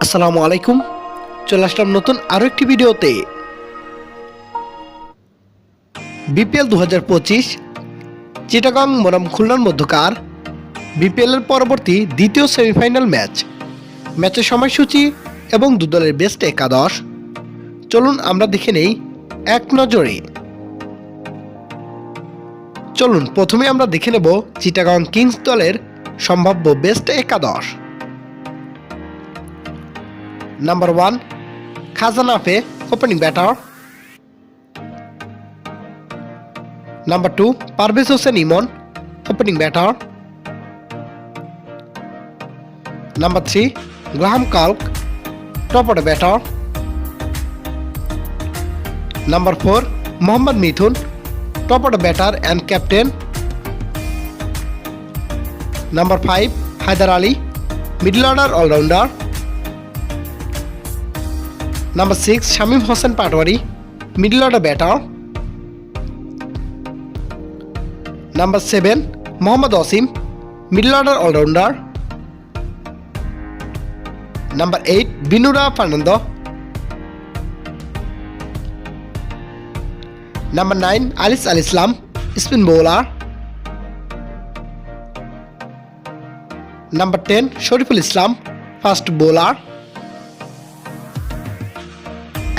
আসসালামু আলাইকুম। চলে আসলাম নতুন আরও একটি ভিডিওতে। বিপিএল 2025 চিটাগং বনাম খুলনার মধ্যকার বিপিএলের পরবর্তী দ্বিতীয় সেমিফাইনাল ম্যাচের সময়সূচি এবং দু দলের বেস্ট একাদশ চলুন আমরা দেখে নেই এক নজরে। চলুন প্রথমে আমরা দেখে নেব চিটাগং কিংস দলের সম্ভাব্য বেস্ট একাদশ। নাম্বার 1 খাজান আফে, opening batter. Number 2 Parvez Hossain Emon, opening batter. Number 3 Graham কাল্ক, top order batter. Number 4 Mohammad Mithun, top order batter and captain. Number 5 Haider Ali, middle order allrounder. Number 6 Shamim Hossain Patwari, middle order batter. Number 7 Mohammad Wasim, middle order allrounder. Number 8 Binura Fernando. Number 9 Aliss Al Islam, spin bowler. Number 10 Shoriful Islam, fast bowler.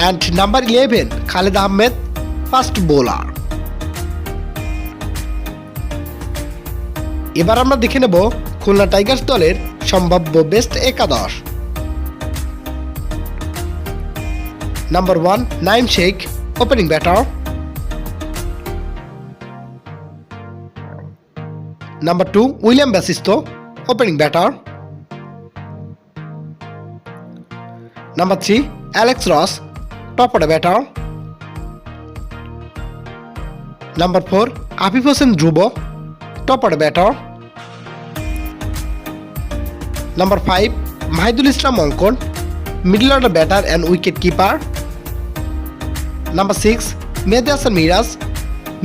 And number 11 Khaled Ahmed, fast bowler. এবার আমরা দেখে নেব Khulna Tigers দলের সম্ভাব্য best একাদশ। Number 1 Naim Sheikh, opening batter. Number 2 William Bosisto, opening batter. Number 3 Alex Ross, top order batter. Number 4 Afif Hossain Dhrubo, top order batter. Number 5 Mahidul Islam Ankon, middle order batter and wicket keeper. Number 6 Mehedi Hasan Miraz,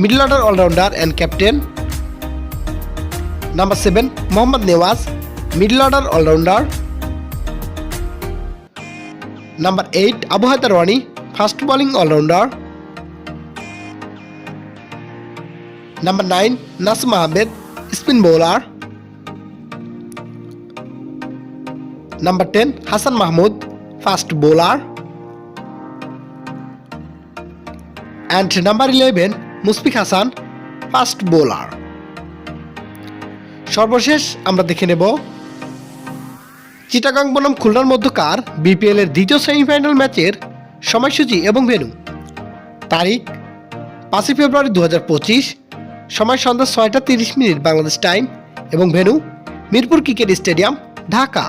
middle order allrounder and captain. Number 7 Mohammad Nawaz, middle order allrounder. Number 8 Abu Hider ওয়ানি, fast bowling allrounder. Number 9 Nasim Ahmed, spin bowler. Number 10 Hasan Mahmud, fast bowler. And number 11 Mushfiq Hasan, fast bowler. সর্বশেষ আমরা দেখে নেব চিটাগং বনাম খুলনার মধ্যকার BPL এর দ্বিতীয় সেমিফাইনাল ম্যাচের সময়সূচি এবং ভেন্যু। তারিখ 5 ফেব্রুয়ারি 2025, সময় সন্ধ্যা 6টা 30 মিনিট বাংলাদেশ টাইম এবং venue Mirpur cricket stadium, Dhaka.